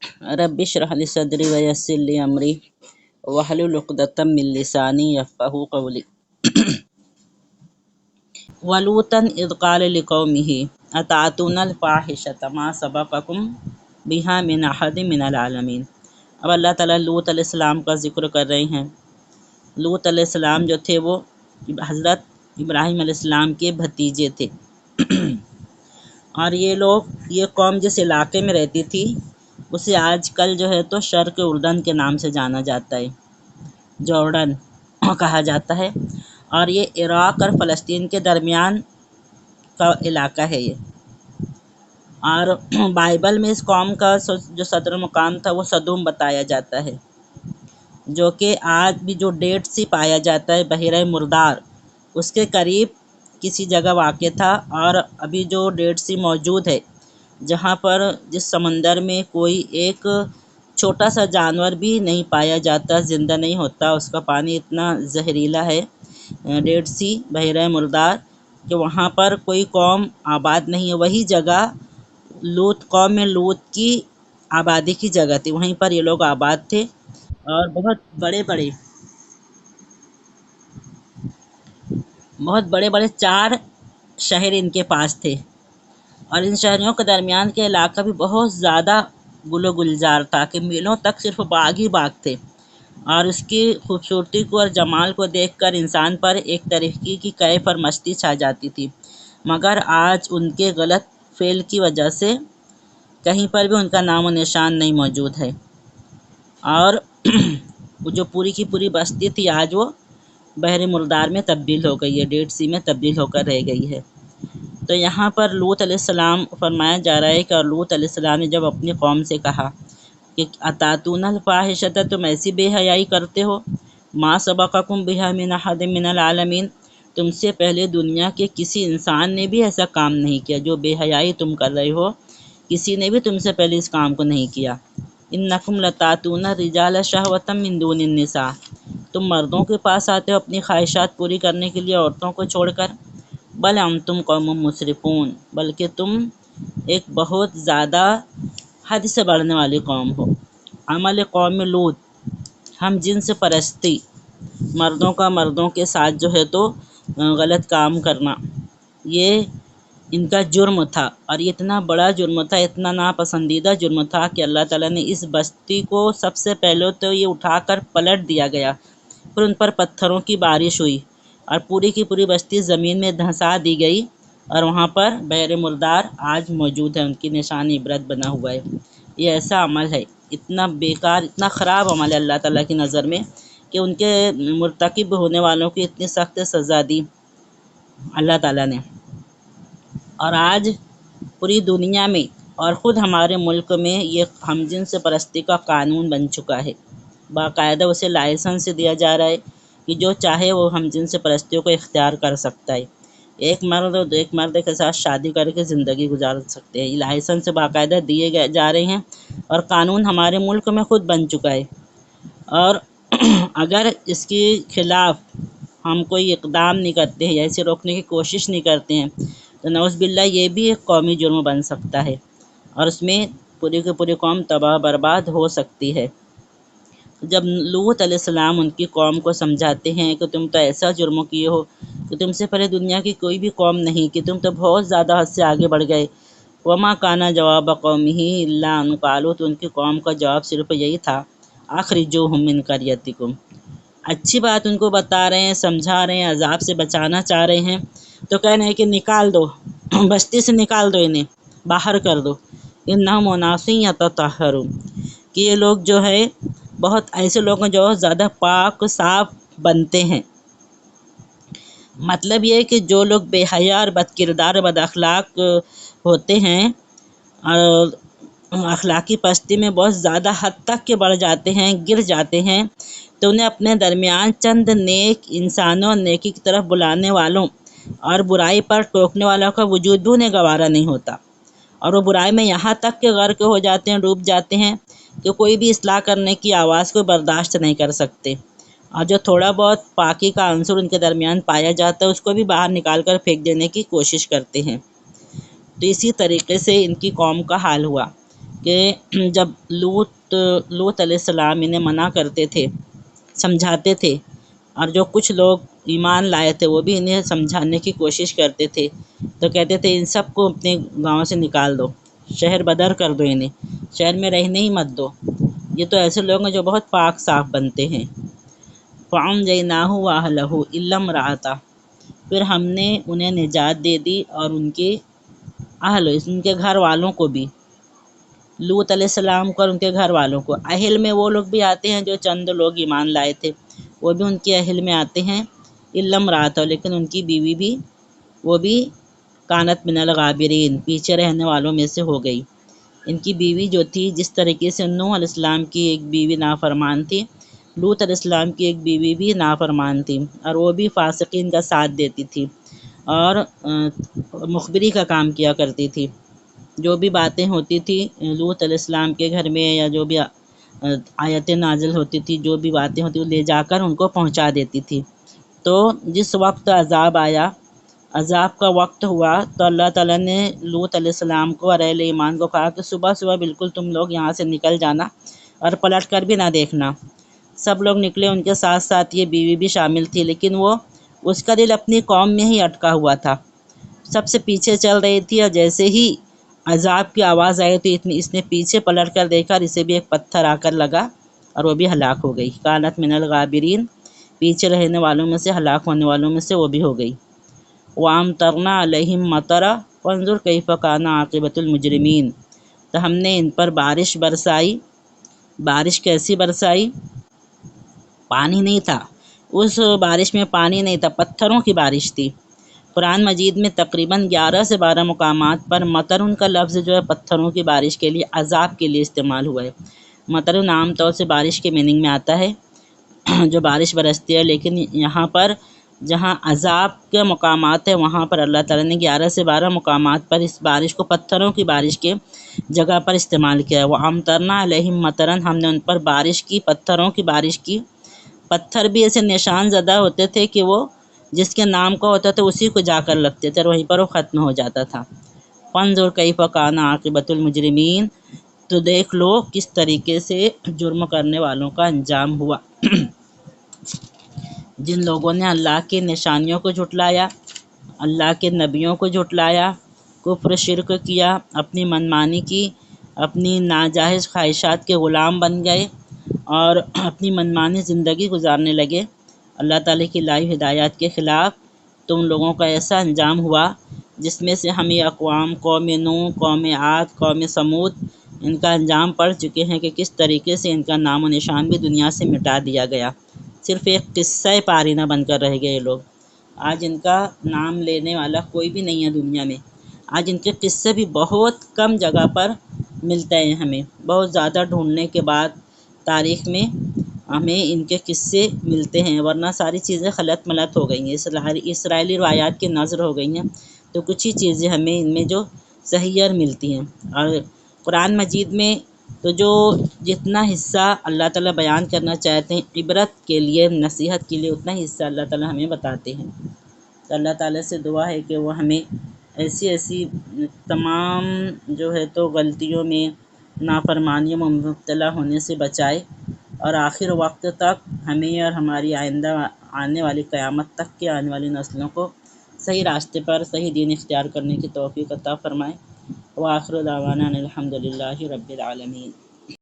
Rabbi इश्रह ली सदरी व यस्सिर ली अमरी वहलुल उक़दतम मिन लिसानी यफ़क़हू क़ौली। वलूतन इज़ क़ाल लिक़ौमिही अतातूनल फ़ाहिशता मा सबक़कुम बिहा मिन अहदिम मिनल आलमीन। अब अल्लाह ताला लूत अलैहिस्सलाम का ज़िक्र कर रहे हैं। लूत अलैहिस्सलाम जो थे वो हज़रत इब्राहीम अलैहिस्सलाम के भतीजे थे। और ये कौम जिस इलाके में रहती थी उसे आजकल जो है तो शर्क़ उर्दन के नाम से जाना जाता है, जॉर्डन कहा जाता है। और ये इराक़ और फ़लस्तीन के दरमियान का इलाका है ये। और बाइबल में इस कौम का जो सदर मुकाम था वो सदूम बताया जाता है, जो कि आज भी जो डेड सी पाया जाता है बहिरा मुर्दार, उसके करीब किसी जगह वाक़ था। और अभी जो डेड सी मौजूद है, जहाँ पर जिस समंदर में कोई एक छोटा सा जानवर भी नहीं पाया जाता, ज़िंदा नहीं होता, उसका पानी इतना जहरीला है, डेड सी बहिरा मुर्दार, कि वहाँ पर कोई कौम आबाद नहीं है। वही जगह लूत कौम में लूत की आबादी की जगह थी, वहीं पर ये लोग आबाद थे। और बहुत बड़े बड़े 4 शहर इनके पास थे। और इन शहरों के दरमियान के इलाका भी बहुत ज़्यादा गुलो गुलजार था कि मीलों तक सिर्फ बाग ही बाग थे। और उसकी खूबसूरती को और जमाल को देखकर इंसान पर एक तरीक़े की कैफ और मस्ती छा जाती थी। मगर आज उनके गलत फ़ेल की वजह से कहीं पर भी उनका नाम व निशान नहीं मौजूद है। और वो जो पूरी की पूरी बस्ती थी आज वो बहरे मुर्दार में तब्दील हो गई है, डेड सी में तब्दील होकर रह गई है। तो यहाँ पर लूत अलैहिस्सलाम फरमाया जा रहा है कि और लूत अलैहिस्सलाम ने जब अपनी कौम से कहा कि अतातूनल फ़ाहिशता, तुम ऐसी बेहयाई करते हो, मा सबक़कुम बिहा मिन अहदिम मिनल आलमीन, तुमसे पहले दुनिया के किसी इंसान ने भी ऐसा काम नहीं किया। जो बेहयाई तुम कर रहे हो, किसी ने भी तुमसे पहले इस काम को नहीं किया। इन्नकुम लतातूना रिजाल शहवतम मिन दूनिन निसा, तुम मर्दों के पास आते हो अपनी ख्वाहिशात पूरी करने के लिए औरतों को छोड़कर। बल अंतुम कौमुम मुसरिफून, बल्कि तुम एक बहुत ज़्यादा हद से बढ़ने वाली कौम हो। अमल कौम लूत हम जिन्स परस्ती, मर्दों का मर्दों के साथ जो है तो गलत काम करना, ये इनका जुर्म था। और ये इतना बड़ा जुर्म था, इतना नापसंदीदा जुर्म था कि अल्लाह ताला ने इस बस्ती को सबसे पहले तो ये उठाकर पलट दिया गया, फिर उन पर पत्थरों की बारिश हुई और पूरी की पूरी बस्ती ज़मीन में धंसा दी गई। और वहाँ पर बहरे मुर्दार आज मौजूद है, उनकी निशानी इबरत बना हुआ है। ये ऐसा अमल है, इतना बेकार, इतना ख़राब अमल है अल्लाह ताला की नज़र में कि उनके मुर्तकिब होने वालों की इतनी सख्त सज़ा दी अल्लाह ताला ने। और आज पूरी दुनिया में और ख़ुद हमारे मुल्क में ये हमजिन्स परस्ती का कानून बन चुका है। बाकायदा उसे लाइसेंस दिया जा रहा है कि जो चाहे वो हमजिन्स परस्तियों को इख्तियार कर सकता है। एक मर्द के साथ शादी करके ज़िंदगी गुजार सकते हैं। लाइसेंस बाकायदा दिए जा रहे हैं और कानून हमारे मुल्क में ख़ुद बन चुका है। और अगर इसके ख़िलाफ़ हम कोई इक़दाम नहीं करते हैं या इसे रोकने की कोशिश नहीं करते हैं तो नऊज़ बिल्लाह ये भी एक कौमी जुर्म बन सकता है और उसमें पूरी की पूरी कौम तबाह बर्बाद हो सकती है। जब लूत अलैहिस्सलाम उनकी कौम को समझाते हैं कि तुम तो ऐसा जुर्म किए हो कि तुमसे पहले दुनिया की कोई भी कौम नहीं की, तुम तो बहुत ज़्यादा हद से आगे बढ़ गए। वमा काना जवाब कौमिही इल्ला अन क़ालू, तो उनकी कौम का जवाब सिर्फ यही था, अख़रिजूहुम मिन क़रयतिकुम। अच्छी बात उनको बता रहे हैं, समझा रहे हैं, अज़ाब से बचाना चाह रहे हैं, तो कह रहे हैं कि निकाल दो, बस्ती से निकाल दो, इन्हें बाहर कर दो। इन्नहुम उनासुन यततहरून, कि ये लोग जो है बहुत ऐसे लोग हैं जो ज़्यादा पाक साफ़ बनते हैं। मतलब ये है कि जो लोग बेहया और बदकिरदार बद अखलाक होते हैं और अखलाकी पस्ती में बहुत ज़्यादा हद तक के बढ़ जाते हैं, गिर जाते हैं, तो उन्हें अपने दरमियान चंद नेक इंसानों, नेकी की तरफ बुलाने वालों और बुराई पर टोकने वालों का वजूद भी उन्हें गवारा नहीं होता। और वो बुराई में यहाँ तक के गर्क हो जाते हैं, डूब जाते हैं कि कोई भी इस्लाह करने की आवाज़ को बर्दाश्त नहीं कर सकते। और जो थोड़ा बहुत पाकी का अंसुर उनके दरमियान पाया जाता है उसको भी बाहर निकाल कर फेंक देने की कोशिश करते हैं। तो इसी तरीके से इनकी कौम का हाल हुआ کہ جب لوط علیہ السلام انہیں منع کرتے تھے، سمجھاتے تھے، اور جو کچھ لوگ ایمان لائے تھے وہ بھی انہیں سمجھانے کی کوشش کرتے تھے، تو کہتے تھے ان سب کو اپنے گاؤں سے نکال دو، شہر بدر کر دو، انہیں شہر میں رہنے ہی مت دو، یہ تو ایسے لوگ ہیں جو بہت پاک صاف بنتے ہیں۔ فَأَنجَيْنَاهُ وَأَهْلَهُ إِلَّا امْرَأَتَهُ، پھر ہم نے انہیں نجات دے دی اور ان کے ان کے گھر والوں کو بھی، لوط علیہ السلام کو اور ان کے گھر والوں کو۔ اہل میں وہ لوگ بھی آتے ہیں جو چند لوگ ایمان لائے تھے، وہ بھی ان کے اہل میں آتے ہیں، إِلَّا امْرَأَتَهُ، لیکن ان کی بیوی بھی، وہ بھی کانت من الغابرین، پیچھے رہنے والوں میں سے ہو گئی۔ ان کی بیوی جو تھی، جس طریقے سے نوح علیہ السلام کی ایک بیوی نافرمان تھی، لوط علیہ السلام کی ایک بیوی بھی نافرمان تھی، اور وہ بھی فاسقین کا ساتھ دیتی تھی اور مخبری کا کام کیا کرتی تھی۔ جو بھی باتیں ہوتی تھی لوط علیہ السلام کے گھر میں، یا جو بھی آیتیں نازل ہوتی تھی، جو بھی باتیں ہوتی وہ لے جا کر ان کو پہنچا دیتی تھی۔ تو جس وقت عذاب آیا، عذاب کا وقت ہوا، تو اللہ تعالیٰ نے لوط علیہ السلام کو اور اہل ایمان کو کہا کہ صبح صبح بالکل تم لوگ یہاں سے نکل جانا اور پلٹ کر بھی نہ دیکھنا۔ سب لوگ نکلے، ان کے ساتھ ساتھ یہ بیوی بھی شامل تھی، لیکن اس کا دل اپنی قوم میں ہی اٹکا ہوا تھا، سب سے پیچھے چل رہی تھی، اور جیسے ہی عذاب کی آواز آئی تو اس نے پیچھے پلٹ کر دیکھا اور اسے بھی ایک پتھر آ کر لگا اور وہ بھی ہلاک ہو گئی۔ کانت من الغابرین، پیچھے رہنے والوں میں سے، ہلاک ہونے والوں میں سے وہ بھی ہو گئی۔ وَأَمْطَرْنَا عَلَيْهِمْ مَطَرًا فَانظُرْ كَيْفَ كَانَ عَاقِبَةُ الْمُجْرِمِينَ، تو ہم نے ان پر بارش برسائی۔ بارش کیسی برسائی؟ پانی نہیں تھا، اس بارش میں پانی نہیں تھا، پتھروں کی بارش تھی۔ قرآن مجید میں تقریباً 11 سے 12 مقامات پر مطرن کا لفظ جو ہے پتھروں کی بارش کے لیے، عذاب کے لیے استعمال ہوا ہے۔ مطرن عام طور سے بارش کے میننگ میں آتا ہے جو بارش برستی ہے، لیکن یہاں پر جہاں عذاب کے مقامات ہیں وہاں پر اللہ تعالیٰ نے 11 سے 12 مقامات پر اس بارش کو پتھروں کی بارش کے جگہ پر استعمال کیا ہے۔ وَأَمْطَرْنَا عَلَيْهِمْ مَطَرًا، ہم نے ان پر بارش کی، پتھروں کی بارش کی۔ پتھر بھی ایسے نشان زدہ ہوتے تھے کہ وہ جس کے نام کا ہوتا تھا اسی کو جا کر لگتے تھے اور وہیں پر وہ ختم ہو جاتا تھا۔ فَانظُرْ كَيْفَ كَانَ عَاقِبَةُ الْمُجْرِمِينَ، تو دیکھ لو کس طریقے سے جرم کرنے والوں کا انجام ہوا۔ جن لوگوں نے اللہ کی نشانیوں کو جھٹلایا، اللہ کے نبیوں کو جھٹلایا، کفر شرک کیا، اپنی منمانی کی، اپنی ناجائز خواہشات کے غلام بن گئے اور اپنی منمانی زندگی گزارنے لگے اللہ تعالیٰ کی لائیو ہدایات کے خلاف، تو ان لوگوں کا ایسا انجام ہوا جس میں سے ہم یہ اقوام، قوم نوح، قوم عاد، قوم سمود، ان کا انجام پڑھ چکے ہیں کہ کس طریقے سے ان کا نام و نشان بھی دنیا سے مٹا دیا گیا، صرف ایک قصہ پارینہ بن کر رہ گئے یہ لوگ۔ آج ان کا نام لینے والا کوئی بھی نہیں ہے دنیا میں، آج ان کے قصے بھی بہت کم جگہ پر ملتے ہیں، ہمیں بہت زیادہ ڈھونڈنے کے بعد تاریخ میں ہمیں ان کے قصے ملتے ہیں، ورنہ ساری چیزیں خلط ملط ہو گئی ہیں، اسرائیلی روایات کی نظر ہو گئی ہیں، تو کچھ ہی چیزیں ہمیں ان میں جو صحیح ملتی ہیں۔ اور قرآن مجید میں تو جو جتنا حصہ اللہ تعالیٰ بیان کرنا چاہتے ہیں عبرت کے لیے، نصیحت کے لیے، اتنا ہی حصہ اللہ تعالیٰ ہمیں بتاتے ہیں۔ تو اللہ تعالیٰ سے دعا ہے کہ وہ ہمیں ایسی تمام جو ہے تو غلطیوں میں، نافرمانیوں میں مبتلا ہونے سے بچائے، اور آخر وقت تک ہمیں اور ہماری آئندہ آنے والی قیامت تک کے آنے والی نسلوں کو صحیح راستے پر، صحیح دین اختیار کرنے کی توفیق عطا فرمائے۔ وآخر دعوانا ان الحمد للہ رب العالمین۔